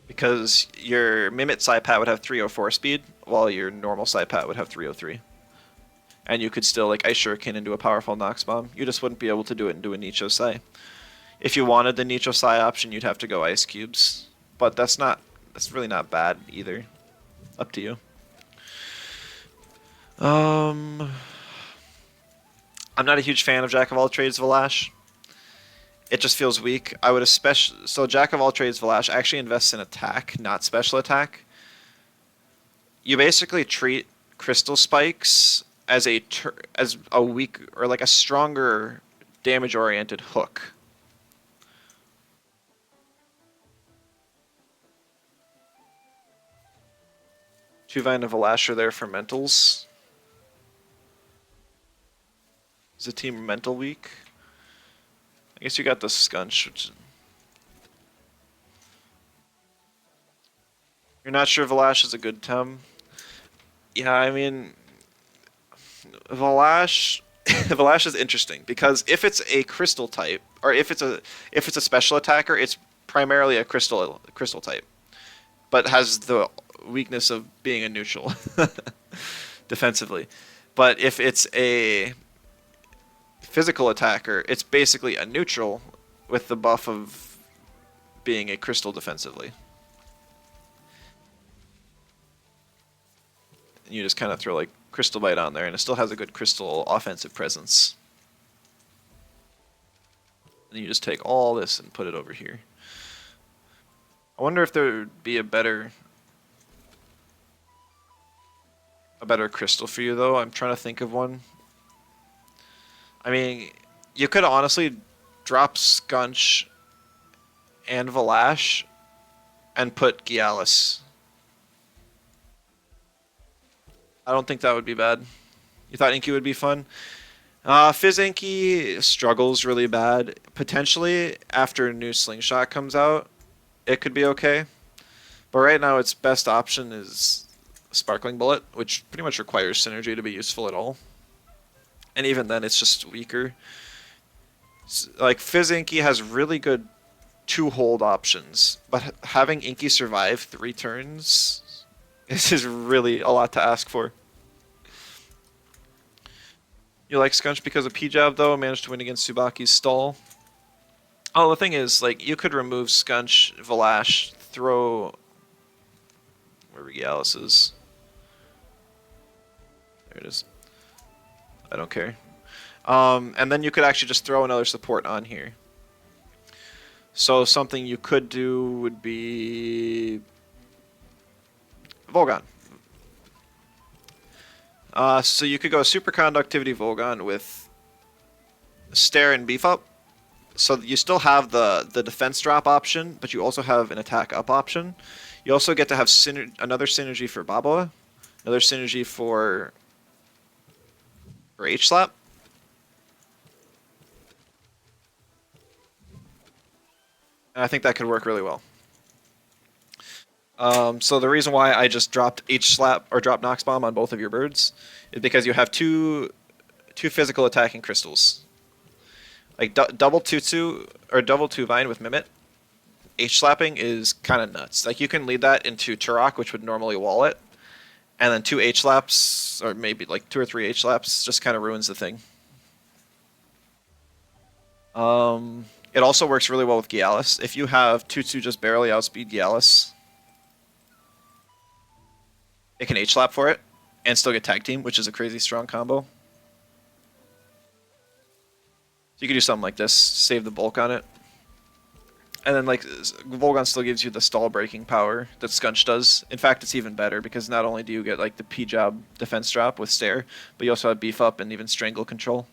Because your Mimit Saipat would have 304 speed, while your normal Saipat would have 303. And you could still like Ice Shuriken into a powerful Nox Bomb. You just wouldn't be able to do it into a Nicho Sai. If you wanted the Nicho Sai option, you'd have to go Ice Cubes. But that's really not bad either. Up to you. I'm not a huge fan of Jack of All Trades Valash. It just feels weak. I would especially... So Jack of All Trades Valash actually invests in attack, not special attack. You basically treat Crystal Spikes as a weak or like a stronger damage-oriented hook. Tuvine and Valash are there for mentals. Is the team mental weak? I guess you got the Scunch, which... You're not sure Valash is a good Tem? Yeah, I mean... Valash... Valash is interesting, because if it's a Crystal type, or if it's a special attacker, it's primarily a Crystal type. But has the weakness of being a neutral. Defensively. But if it's a physical attacker, it's basically a neutral with the buff of being a Crystal defensively. And you just kind of throw like Crystal Bite on there, and it still has a good Crystal offensive presence. And you just take all this and put it over here. I wonder if there would be a better Crystal for you, though. I'm trying to think of one. I mean, you could honestly drop Scunch and Valash and put Gialis. I don't think that would be bad. You thought Inky would be fun? Fizz Inky struggles really bad. Potentially, after a new Slingshot comes out, it could be okay. But right now, its best option is Sparkling Bullet, which pretty much requires Synergy to be useful at all. And even then, it's just weaker. Like, Fizz Inky has really good 2-hold options, but having Inky survive 3 turns is really a lot to ask for. You like Scunch because of P-Jab, though? Managed to win against Tsubaki's stall. Oh, the thing is, like, you could remove Scunch, Valash, throw... Where Regalis is. There it is. I don't care. And then you could actually just throw another support on here. So something you could do would be Volgon. So you could go Super Conductivity Volgon with Stare and Beef Up. So you still have the defense drop option, but you also have an attack up option. You also get to have another synergy for Baboa, another synergy for H-Slap. And I think that could work really well. So the reason why I just dropped H-Slap or dropped Nox Bomb on both of your birds is because you have two physical attacking crystals. Like double 2/2 or double 2 Vine with Mimit. H-Slapping is kind of nuts. Like you can lead that into Turok, which would normally wall it, and then 2 H-Slaps, or maybe like 2 or 3 H-Slaps, just kind of ruins the thing. It also works really well with Gialis. If you have 2/2 just barely outspeed Gialis, it can H-Slap for it, and still get Tag Team, which is a crazy strong combo. So you could do something like this, save the bulk on it. And then like Volgon still gives you the stall breaking power that Scunch does. In fact, it's even better because not only do you get like the P-Job defense drop with Stare, but you also have Beef Up and even Strangle control.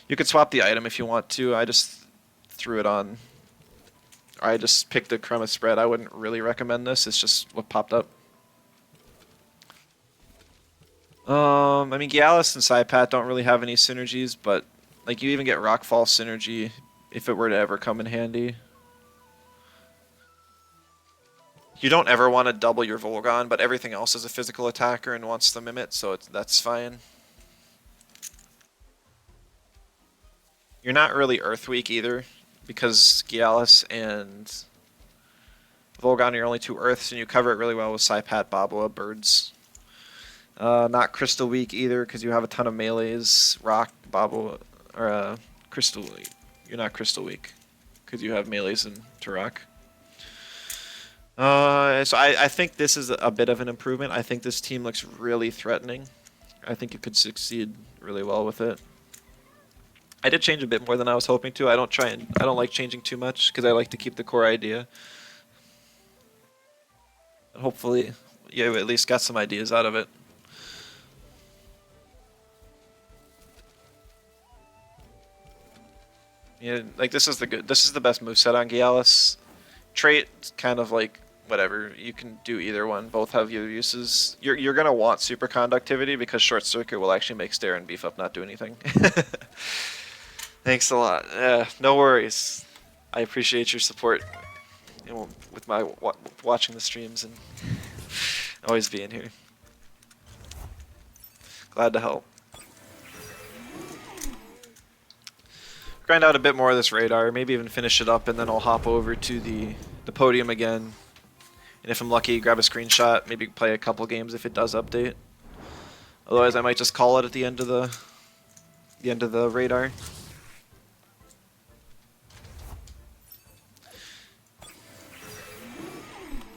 You could swap the item if you want to. I just threw it on. I just picked the Chroma spread. I wouldn't really recommend this. It's just what popped up. I mean, Gialis and Saipat don't really have any synergies, but like you even get Rockfall synergy if it were to ever come in handy. You don't ever want to double your Volgon, but everything else is a physical attacker and wants the Mimit, so that's fine. You're not really Earth weak either, because Gialis and Volgon are your only 2 Earths, and you cover it really well with Saipat, Baboa, birds. Not Crystal weak either, because you have a ton of melees. Rock, Baboa, or Crystal. You're not Crystal weak, because you have melees and Turok. So I think this is a bit of an improvement. I think this team looks really threatening. I think you could succeed really well with it. I did change a bit more than I was hoping to. I don't like changing too much because I like to keep the core idea. And hopefully, you at least got some ideas out of it. Yeah, like this is the best moveset on Gialis. Trait kind of like whatever. You can do either one. Both have your uses. You're gonna want super conductivity because short circuit will actually make Stare and Beef Up not do anything. Thanks a lot. No worries. I appreciate your support, you know, with my watching the streams and always being here. Glad to help. Grind out a bit more of this radar, maybe even finish it up, and then I'll hop over to the podium again. And if I'm lucky, grab a screenshot, maybe play a couple games if it does update. Otherwise, I might just call it at the end of the radar.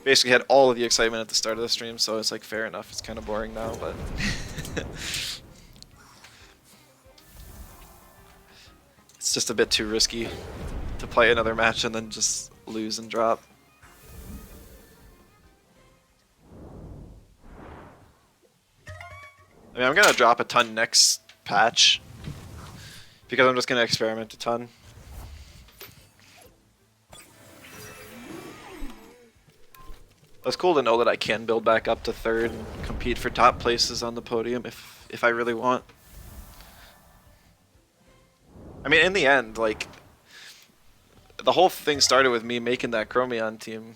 Basically had all of the excitement at the start of the stream, so it's like fair enough. It's kind of boring now, but it's just a bit too risky to play another match and then just lose and drop. I mean, I'm gonna drop a ton next patch because I'm just gonna experiment a ton. It's cool to know that I can build back up to 3rd and compete for top places on the podium if I really want. I mean, in the end, like, the whole thing started with me making that Chromion team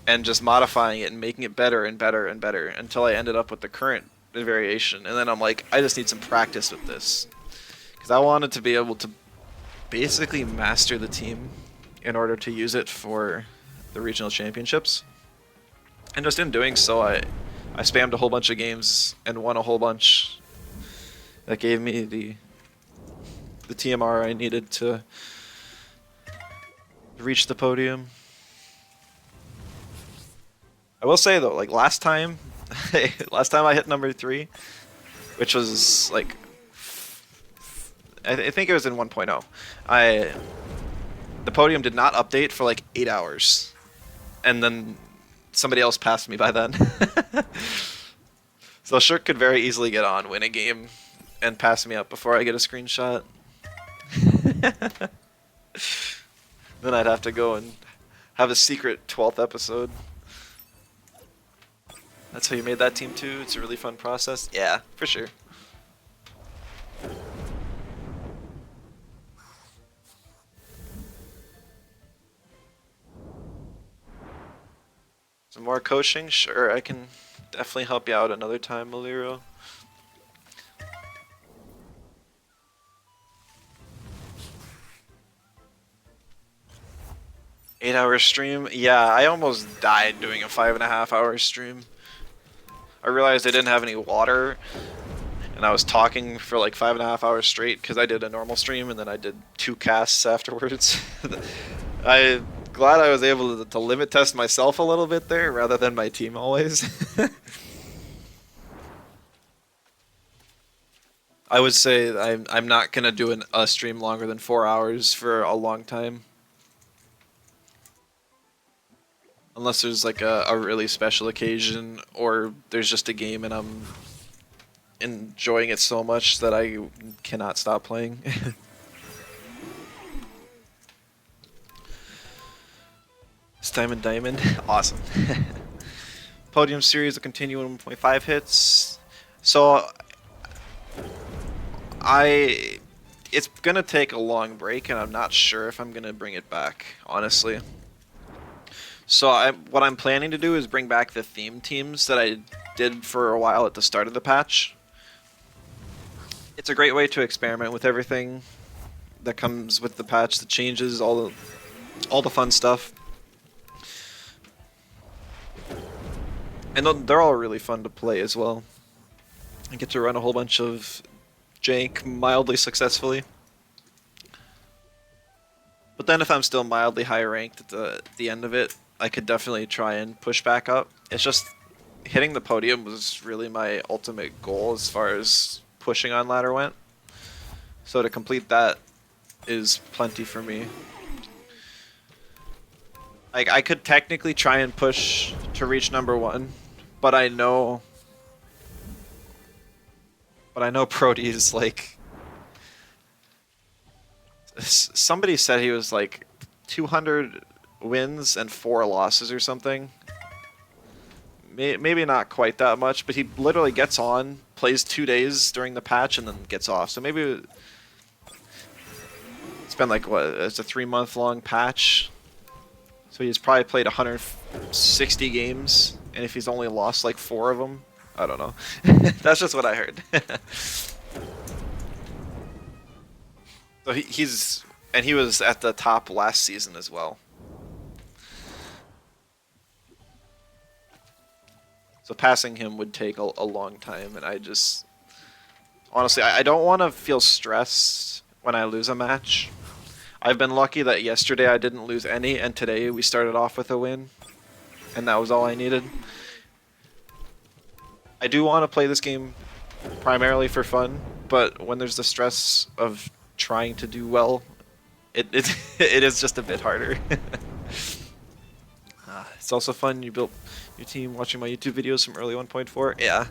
and just modifying it and making it better and better and better until I ended up with the current variation. And then I'm like, I just need some practice with this. Because I wanted to be able to basically master the team in order to use it for the regional championships. And just in doing so, I spammed a whole bunch of games and won a whole bunch. That gave me the TMR I needed to reach the podium. I will say though, like last time I hit number 3, which was like I think it was in 1.0. The Podium did not update for like 8 hours, and then somebody else passed me by then. So Shirk could very easily get on, win a game, and pass me up before I get a screenshot. Then I'd have to go and have a secret 12th episode. That's how you made that team too? It's a really fun process? Yeah, for sure. Some more coaching? Sure, I can definitely help you out another time, Maliro. Eight-hour stream? Yeah, I almost died doing a 5.5-hour stream. I realized I didn't have any water, and I was talking for like 5.5 hours straight because I did a normal stream and then I did 2 casts afterwards. I'm glad I was able to limit test myself a little bit there rather than my team always. I would say I'm not gonna do a stream longer than 4 hours for a long time. Unless there's like a really special occasion or there's just a game and I'm enjoying it so much that I cannot stop playing. It's Diamond. Awesome. Podium series will continue in 1.5 hits. So it's gonna take a long break and I'm not sure if I'm gonna bring it back, honestly. So what I'm planning to do is bring back the theme teams that I did for a while at the start of the patch. It's a great way to experiment with everything that comes with the patch, the changes, all the fun stuff. And they're all really fun to play as well. I get to run a whole bunch of jank mildly successfully. But then if I'm still mildly high ranked at the end of it, I could definitely try and push back up. It's just hitting the podium was really my ultimate goal as far as pushing on ladder went. So to complete that is plenty for me. Like I could technically try and push to reach #1, but I know Prody is like somebody said he was like 200 wins and 4 losses or something. Maybe not quite that much, but he literally gets on, plays 2 days during the patch, and then gets off. So maybe it's been like, what, it's a 3-month-long patch. So he's probably played 160 games, and if he's only lost like 4 of them, I don't know. That's just what I heard. So he was at the top last season as well. So passing him would take a long time, and honestly, I don't want to feel stressed when I lose a match. I've been lucky that yesterday I didn't lose any, and today we started off with a win, and that was all I needed. I do want to play this game primarily for fun, but when there's the stress of trying to do well, it is just a bit harder. It's also fun. You built your team watching my YouTube videos from early 1.4. Yeah.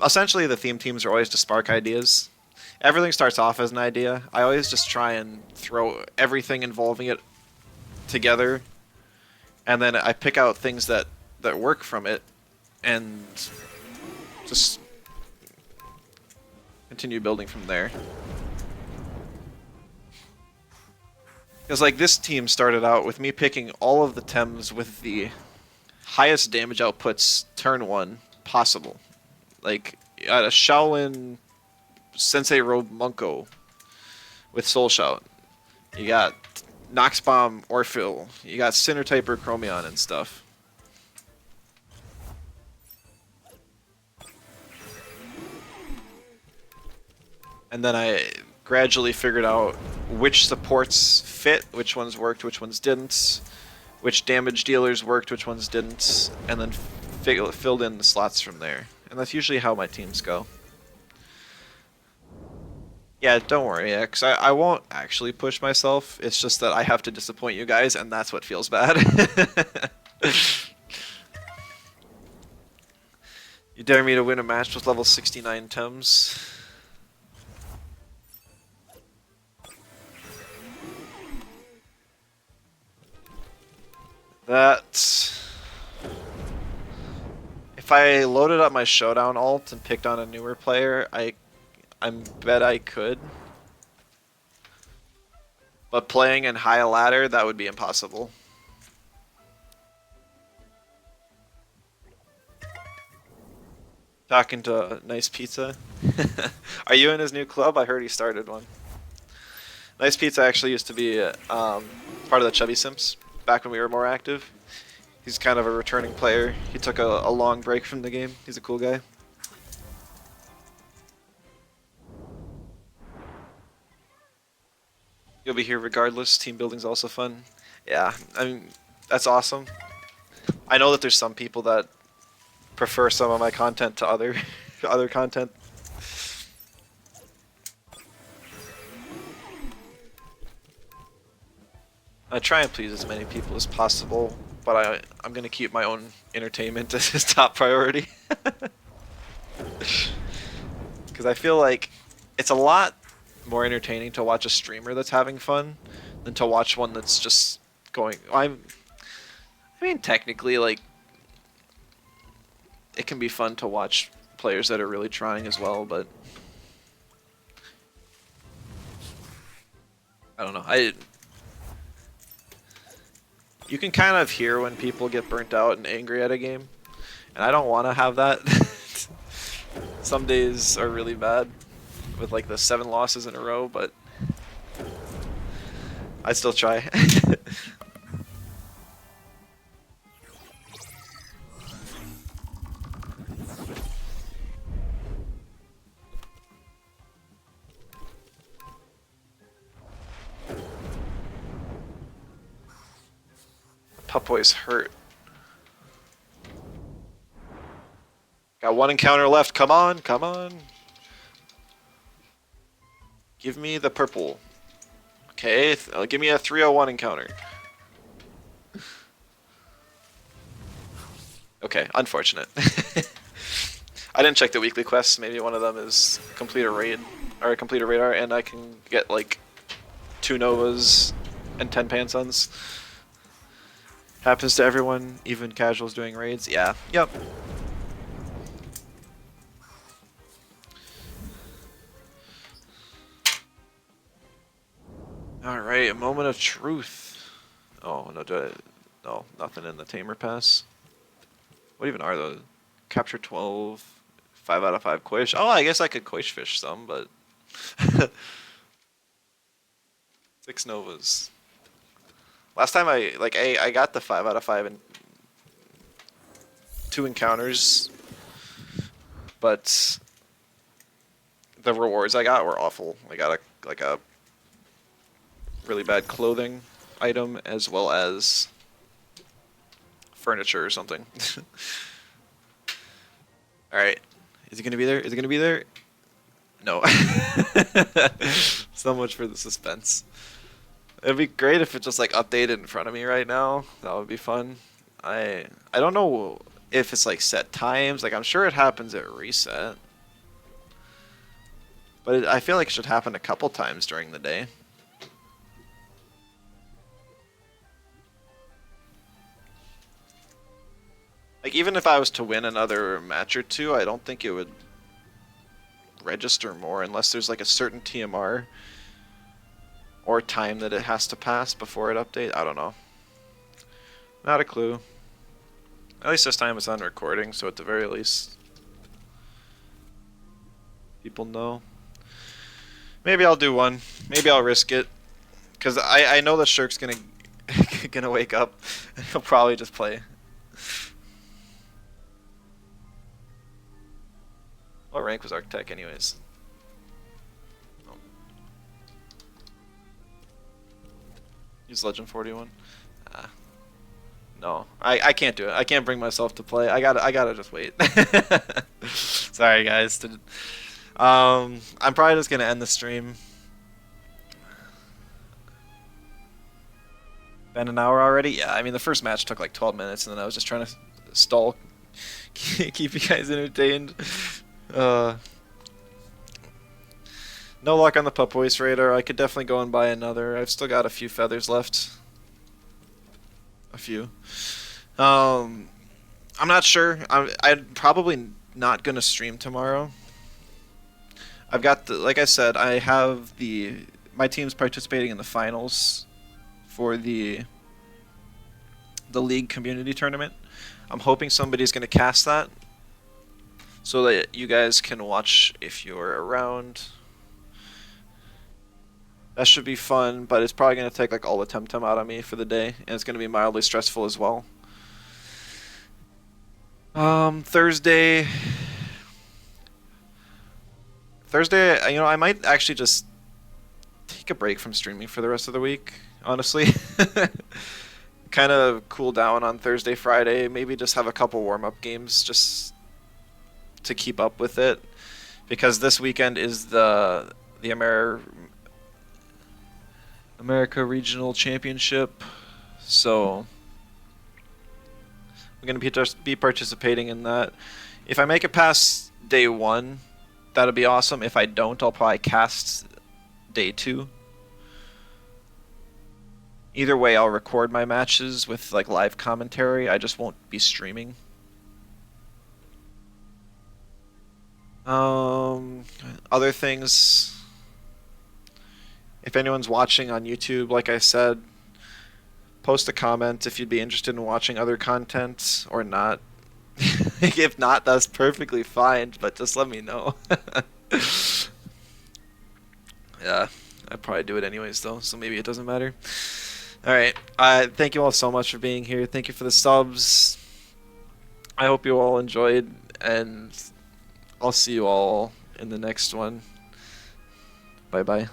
Essentially, the theme teams are always to spark ideas. Everything starts off as an idea. I always just try and throw everything involving it together, and then I pick out things that work from it, and just continue building from there. Because like this team started out with me picking all of the Tems with the highest damage outputs turn 1 possible. Like you had a Shaolin Sensei Robe Munko with Soul Shout. You got Nox Bomb Orphil. You got Sinner Typer Chromion and stuff. And then I gradually figured out which supports fit, which ones worked, which ones didn't, which damage dealers worked, which ones didn't, and then filled in the slots from there. And that's usually how my teams go. Yeah, don't worry, X. I won't actually push myself. It's just that I have to disappoint you guys, and that's what feels bad. You dare me to win a match with level 69 Tems? That... If I loaded up my showdown ult and picked on a newer player, I bet I could. But playing in high ladder, that would be impossible. Talking to Nice Pizza. Are you in his new club? I heard he started one. Nice Pizza actually used to be part of the Chubby Simps back when we were more active. He's kind of a returning player. He took a long break from the game. He's a cool guy. You'll be here regardless. Team building's also fun. Yeah, I mean, that's awesome. I know that there's some people that prefer some of my content to other other content. I try and please as many people as possible, but I'm gonna keep my own entertainment as his top priority. Because I feel like it's a lot more entertaining to watch a streamer that's having fun than to watch one that's just going. I mean, technically, like, it can be fun to watch players that are really trying as well, but I don't know. You can kind of hear when people get burnt out and angry at a game, and I don't want to have that. Some days are really bad with like the 7 losses in a row, but I still try. Pupboy's hurt. Got 1 encounter left. Come on, come on. Give me the purple. Okay, give me a 301 encounter. Okay, unfortunate. I didn't check the weekly quests. Maybe one of them is complete a raid or complete a radar, and I can get like 2 Novas and 10 Pansuns. Happens to everyone, even casuals doing raids. Yeah. Yep. Alright, a moment of truth. Oh, no, no, nothing in the Tamer Pass. What even are those? Capture 12, 5 out of 5 Koish. Oh, I guess I could Koish fish some, but... 6 Novas. Last time I got the 5 out of 5 in 2 encounters, but the rewards I got were awful. I got a really bad clothing item as well as furniture or something. Alright. Is he gonna be there? Is he gonna be there? No. So much for the suspense. It'd be great if it just like updated in front of me right now. That would be fun. I don't know if it's like set times. Like I'm sure it happens at reset. But I feel like it should happen a couple times during the day. Like even if I was to win another match or two, I don't think it would register more unless there's like a certain TMR or time that it has to pass before it updates. I don't know. Not a clue. At least this time it's on recording, so at the very least people know. Maybe I'll do one. Maybe I'll risk it. Cause I know that Shirk's gonna wake up and he'll probably just play. What rank was Architect anyways? Oh. He's Legend 41. No, I can't do it. I can't bring myself to play. I gotta just wait. Sorry guys. I'm probably just gonna end the stream. Been an hour already? Yeah, I mean the first match took like 12 minutes, and then I was just trying to stall, keep you guys entertained. Uh, no luck on the Pup Voice Radar. I could definitely go and buy another. I've still got a few feathers left. A few. Um, I'm not sure. I'm probably not gonna stream tomorrow. I've got the, like I said, I have my team's participating in the finals for the league community tournament. I'm hoping somebody's gonna cast that so that you guys can watch if you're around. That should be fun, but it's probably gonna take like all the Temtem out of me for the day, and it's gonna be mildly stressful as well. Thursday. Thursday, I might actually just take a break from streaming for the rest of the week, honestly. Kind of cool down on Thursday, Friday, maybe just have a couple warm-up games just to keep up with it. Because this weekend is the America Regional Championship, so I'm going to be participating in that. If I make it past day 1, that'll be awesome. If I don't, I'll probably cast day 2. Either way, I'll record my matches with like live commentary. I just won't be streaming. Other things. If anyone's watching on YouTube, like I said, post a comment if you'd be interested in watching other content or not. If not, that's perfectly fine, but just let me know. Yeah, I'd probably do it anyways though, so maybe it doesn't matter. Alright, thank you all so much for being here. Thank you for the subs. I hope you all enjoyed, and I'll see you all in the next one. Bye-bye.